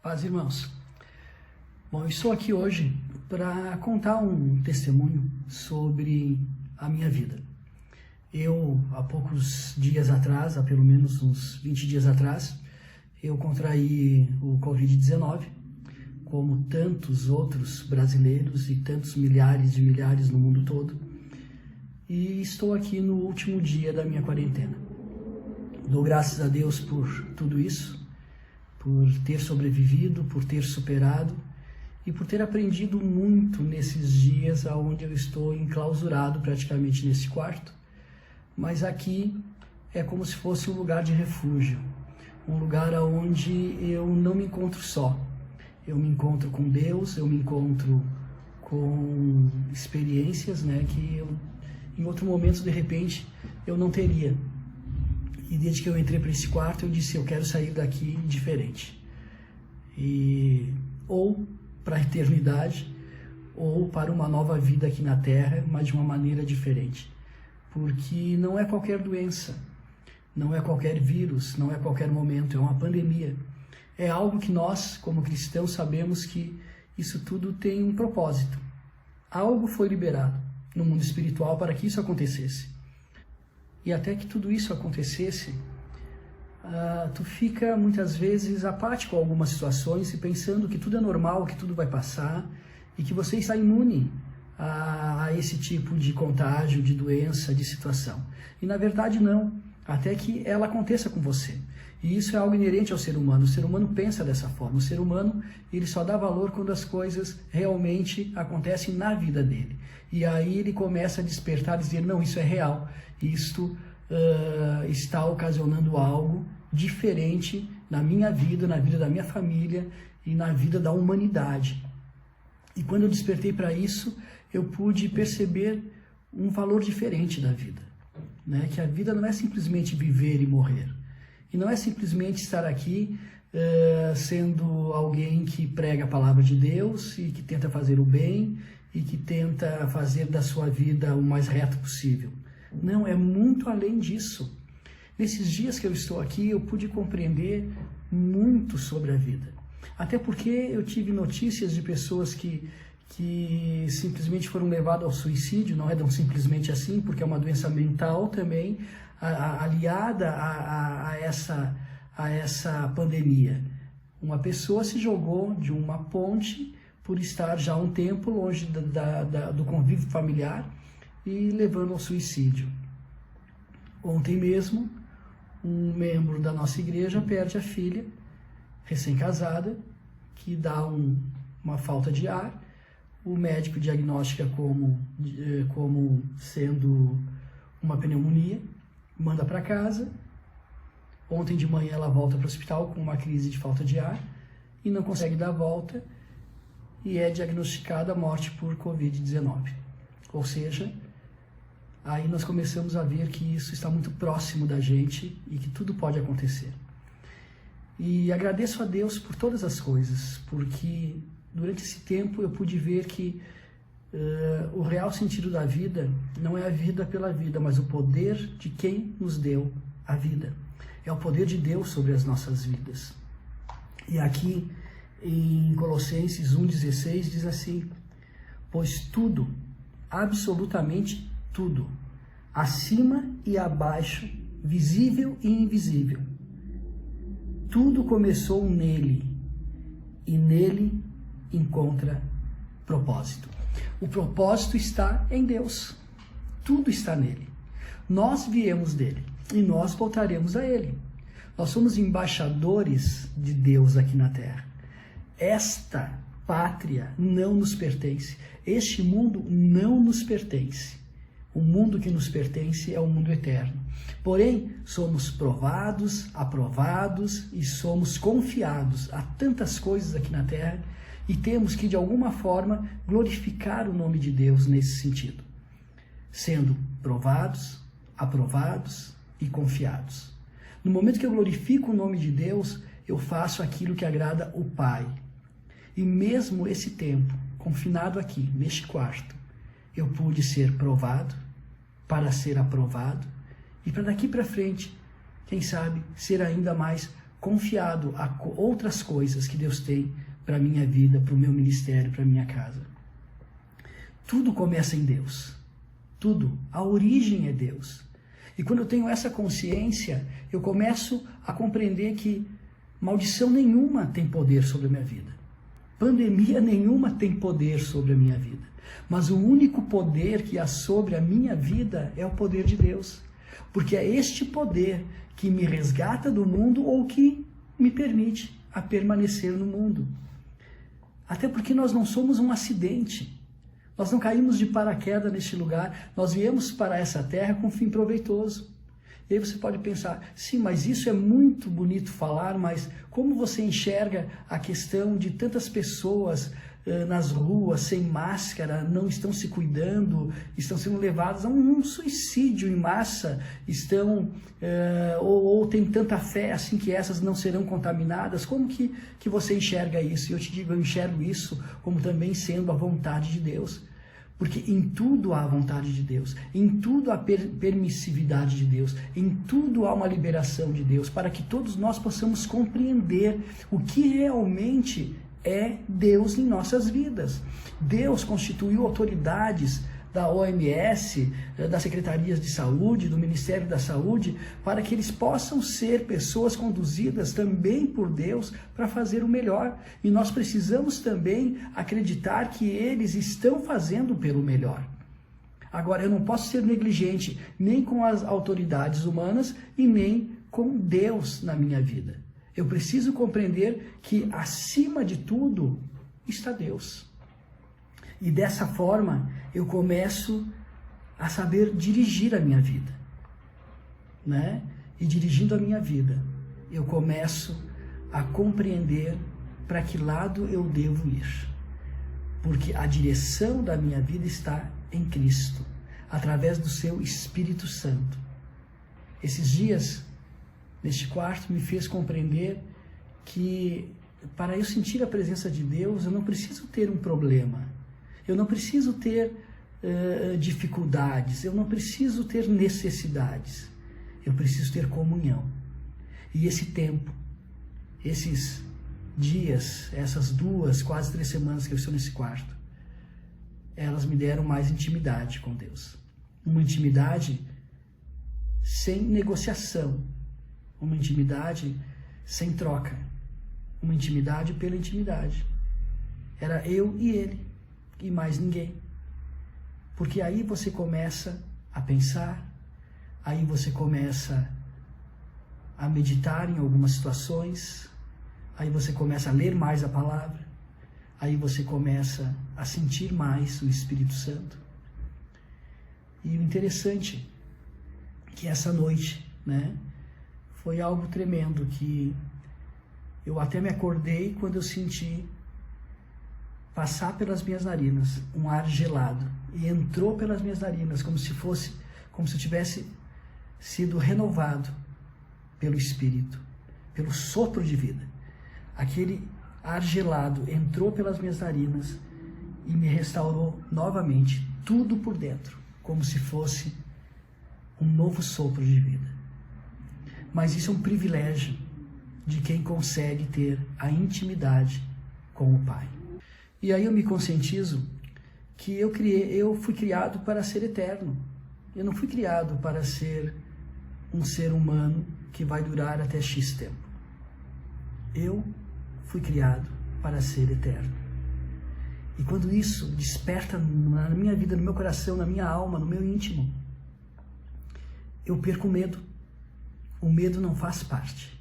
Paz, irmãos. Bom, eu estou aqui hoje para contar um testemunho sobre a minha vida. Eu, há poucos dias atrás, há pelo menos uns 20 dias atrás, eu contraí o Covid-19, como tantos outros brasileiros e tantos milhares de milhares no mundo todo. E estou aqui no último dia da minha quarentena. Dou graças a Deus por tudo isso, por ter sobrevivido, por ter superado e por ter aprendido muito nesses dias onde eu estou enclausurado praticamente nesse quarto. Mas aqui é como se fosse um lugar de refúgio, um lugar onde eu não me encontro só. Eu me encontro com Deus, eu me encontro com experiências, que eu, em outro momento, de repente, eu não teria. E desde que eu entrei para esse quarto, eu disse, eu quero sair daqui diferente. Ou para a eternidade, ou para uma nova vida aqui na Terra, mas de uma maneira diferente. Porque não é qualquer doença, não é qualquer vírus, não é qualquer momento, é uma pandemia. É algo que nós, como cristãos, sabemos que isso tudo tem um propósito. Algo foi liberado no mundo espiritual para que isso acontecesse. E até que tudo isso acontecesse, tu fica muitas vezes apático a algumas situações e pensando que tudo é normal, que tudo vai passar e que você está imune a esse tipo de contágio, de doença, de situação. E na verdade não, até que ela aconteça com você. E isso é algo inerente ao ser humano. O ser humano pensa dessa forma. O ser humano, ele só dá valor quando as coisas realmente acontecem na vida dele. E aí ele começa a despertar e dizer, não, isso é real. Isto está ocasionando algo diferente na minha vida, na vida da minha família e na vida da humanidade. E quando eu despertei para isso, eu pude perceber um valor diferente da vida. Que a vida não é simplesmente viver e morrer. E não é simplesmente estar aqui sendo alguém que prega a palavra de Deus e que tenta fazer o bem e que tenta fazer da sua vida o mais reto possível. Não, é muito além disso. Nesses dias que eu estou aqui, eu pude compreender muito sobre a vida. Até porque eu tive notícias de pessoas que simplesmente foram levadas ao suicídio, não é tão simplesmente assim, porque é uma doença mental também, aliada a essa pandemia. Uma pessoa se jogou de uma ponte por estar já há um tempo longe do convívio familiar e levando ao suicídio. Ontem mesmo, um membro da nossa igreja perde a filha, recém-casada, que dá uma falta de ar. O médico diagnostica como sendo uma pneumonia, manda para casa. Ontem de manhã ela volta para o hospital com uma crise de falta de ar e não consegue dar a volta e é diagnosticada a morte por Covid-19. Ou seja, aí nós começamos a ver que isso está muito próximo da gente e que tudo pode acontecer. E agradeço a Deus por todas as coisas, porque durante esse tempo eu pude ver que o real sentido da vida não é a vida pela vida, mas o poder de quem nos deu a vida. É o poder de Deus sobre as nossas vidas. E aqui em Colossenses 1,16 diz assim, pois tudo, absolutamente tudo, acima e abaixo, visível e invisível, tudo começou nele e nele encontra propósito. O propósito está em Deus. Tudo está nele. Nós viemos dele e nós voltaremos a ele. Nós somos embaixadores de Deus aqui na terra. Esta pátria não nos pertence. Este mundo não nos pertence. O mundo que nos pertence é o mundo eterno. Porém, somos provados, aprovados e somos confiados a tantas coisas aqui na terra e temos que, de alguma forma, glorificar o nome de Deus nesse sentido, sendo provados, aprovados e confiados. No momento que eu glorifico o nome de Deus, eu faço aquilo que agrada o Pai. E mesmo esse tempo, confinado aqui, neste quarto, eu pude ser provado, para ser aprovado, e para daqui para frente, quem sabe, ser ainda mais confiado a outras coisas que Deus tem para a minha vida, para o meu ministério, para a minha casa. Tudo começa em Deus. Tudo. A origem é Deus. E quando eu tenho essa consciência, eu começo a compreender que maldição nenhuma tem poder sobre a minha vida. Pandemia nenhuma tem poder sobre a minha vida. Mas o único poder que há sobre a minha vida é o poder de Deus. Porque é este poder que me resgata do mundo ou que me permite a permanecer no mundo. Até porque nós não somos um acidente. Nós não caímos de paraquedas neste lugar. Nós viemos para essa terra com fim proveitoso. E aí você pode pensar, sim, mas isso é muito bonito falar, mas como você enxerga a questão de tantas pessoas nas ruas, sem máscara, não estão se cuidando, estão sendo levadas a um suicídio em massa, ou tem tanta fé assim que essas não serão contaminadas? Como que você enxerga isso? E eu te digo, eu enxergo isso como também sendo a vontade de Deus. Porque em tudo há a vontade de Deus, em tudo há permissividade de Deus, em tudo há uma liberação de Deus, para que todos nós possamos compreender o que realmente é Deus em nossas vidas. Deus constituiu autoridades da OMS, das Secretarias de Saúde, do Ministério da Saúde, para que eles possam ser pessoas conduzidas também por Deus para fazer o melhor. E nós precisamos também acreditar que eles estão fazendo pelo melhor. Agora, eu não posso ser negligente nem com as autoridades humanas e nem com Deus na minha vida. Eu preciso compreender que, acima de tudo, está Deus. E dessa forma, eu começo a saber dirigir a minha vida, né? E dirigindo a minha vida, eu começo a compreender para que lado eu devo ir. Porque a direção da minha vida está em Cristo, através do seu Espírito Santo. Esses dias, neste quarto, me fez compreender que para eu sentir a presença de Deus, eu não preciso ter um problema. Eu não preciso ter dificuldades, eu não preciso ter necessidades, eu preciso ter comunhão. E esse tempo, esses dias, essas 2, quase 3 semanas que eu estou nesse quarto, elas me deram mais intimidade com Deus. Uma intimidade sem negociação, uma intimidade sem troca, uma intimidade pela intimidade. Era eu e Ele. E mais ninguém. Porque aí você começa a pensar, aí você começa a meditar em algumas situações, aí você começa a ler mais a palavra, aí você começa a sentir mais o Espírito Santo. E o interessante é que essa noite, né, foi algo tremendo, que eu até me acordei quando eu senti passar pelas minhas narinas um ar gelado, e entrou pelas minhas narinas como se eu tivesse sido renovado pelo Espírito, pelo sopro de vida. Aquele ar gelado entrou pelas minhas narinas e me restaurou novamente, tudo por dentro, como se fosse um novo sopro de vida. Mas isso é um privilégio de quem consegue ter a intimidade com o Pai. E aí eu me conscientizo que eu fui criado para ser eterno. Eu não fui criado para ser um ser humano que vai durar até X tempo. Eu fui criado para ser eterno. E quando isso desperta na minha vida, no meu coração, na minha alma, no meu íntimo, eu perco o medo. O medo não faz parte.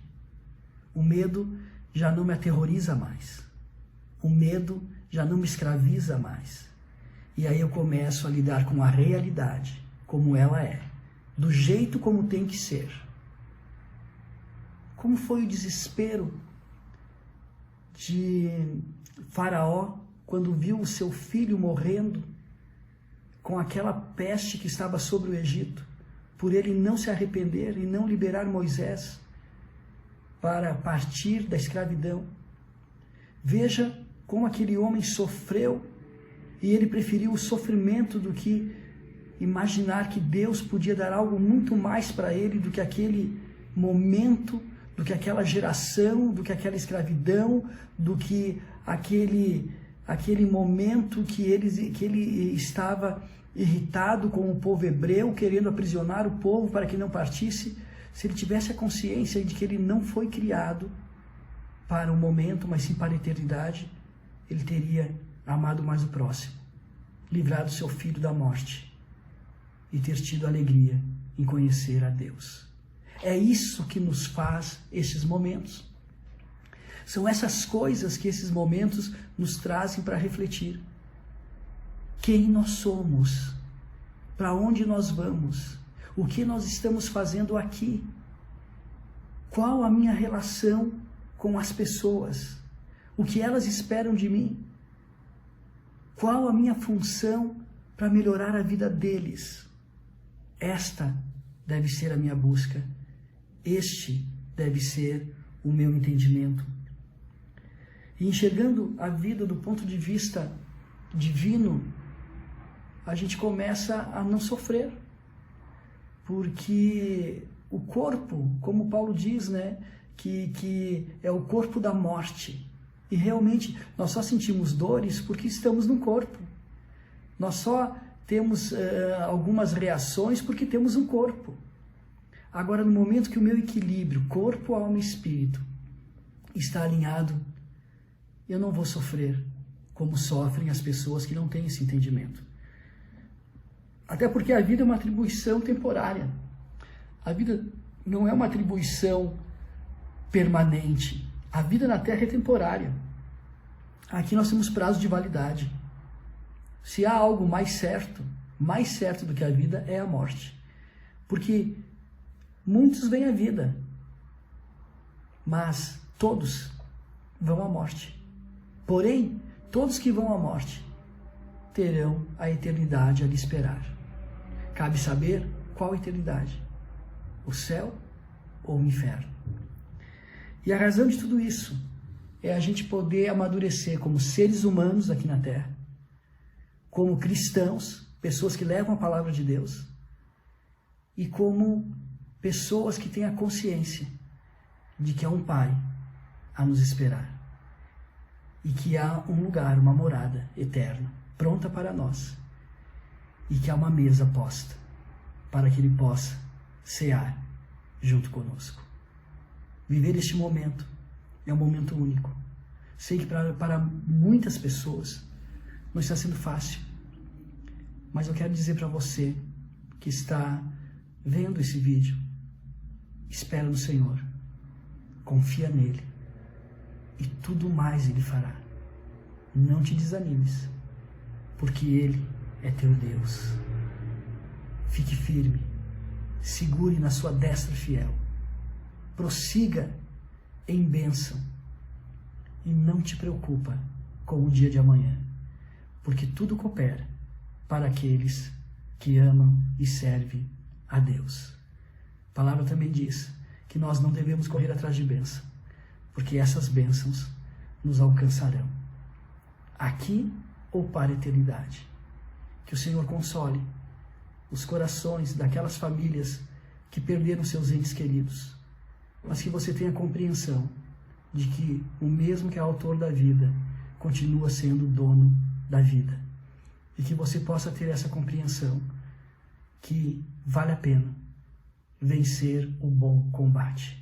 O medo já não me aterroriza mais. O medo já não me escraviza mais. E aí eu começo a lidar com a realidade, como ela é, do jeito como tem que ser. Como foi o desespero de Faraó quando viu o seu filho morrendo com aquela peste que estava sobre o Egito, por ele não se arrepender e não liberar Moisés para partir da escravidão. Veja como aquele homem sofreu, e ele preferiu o sofrimento do que imaginar que Deus podia dar algo muito mais para ele do que aquele momento do que aquela geração, do que aquela escravidão, do que aquele momento que ele estava irritado com o povo hebreu, querendo aprisionar o povo para que não partisse. Se ele tivesse a consciência de que ele não foi criado para o momento, mas sim para a eternidade, ele teria amado mais o próximo, livrado seu filho da morte e ter tido alegria em conhecer a Deus. É isso que nos faz esses momentos. São essas coisas que esses momentos nos trazem para refletir. Quem nós somos? Para onde nós vamos? O que nós estamos fazendo aqui? Qual a minha relação com as pessoas? O que elas esperam de mim? Qual a minha função para melhorar a vida deles? Esta deve ser a minha busca. Este deve ser o meu entendimento. E enxergando a vida do ponto de vista divino, a gente começa a não sofrer. Porque o corpo, como Paulo diz, né, que é o corpo da morte. E realmente nós só sentimos dores porque estamos no corpo. Nós só temos algumas reações porque temos um corpo. Agora, no momento que o meu equilíbrio, corpo, alma e espírito, está alinhado, eu não vou sofrer como sofrem as pessoas que não têm esse entendimento. Até porque a vida é uma atribuição temporária. A vida não é uma atribuição permanente. A vida na Terra é temporária. Aqui nós temos prazo de validade. Se há algo mais certo do que a vida, é a morte. Porque muitos vêm à vida, mas todos vão à morte. Porém, todos que vão à morte terão a eternidade a lhe esperar. Cabe saber qual eternidade: o céu ou o inferno. E a razão de tudo isso é a gente poder amadurecer como seres humanos aqui na Terra, como cristãos, pessoas que levam a palavra de Deus, e como pessoas que têm a consciência de que há um Pai a nos esperar e que há um lugar, uma morada eterna, pronta para nós, e que há uma mesa posta para que Ele possa cear junto conosco. Viver este momento é um momento único. Sei que para muitas pessoas não está sendo fácil, mas eu quero dizer para você que está vendo esse vídeo: espera no Senhor, confia nele e tudo mais Ele fará. Não te desanimes, porque Ele é teu Deus. Fique firme, segure na sua destra fiel, prossiga em bênção e não te preocupa com o dia de amanhã, porque tudo coopera para aqueles que amam e servem a Deus. A palavra também diz que nós não devemos correr atrás de bênção, porque essas bênçãos nos alcançarão, aqui ou para a eternidade. Que o Senhor console os corações daquelas famílias que perderam seus entes queridos, mas que você tenha compreensão de que o mesmo que é autor da vida continua sendo o dono da vida, e que você possa ter essa compreensão que vale a pena vencer o bom combate,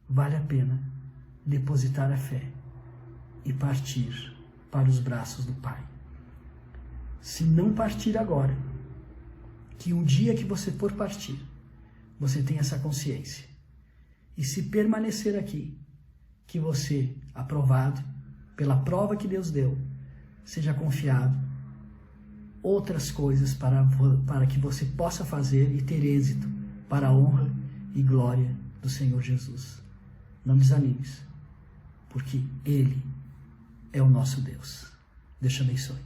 vale a pena depositar a fé e partir para os braços do Pai. Se não partir agora, que um dia que você for partir, você tenha essa consciência. E se permanecer aqui, que você, aprovado pela prova que Deus deu, seja confiado outras coisas para que você possa fazer e ter êxito para a honra e glória do Senhor Jesus. Não desanimes, porque Ele é o nosso Deus. Deus te abençoe.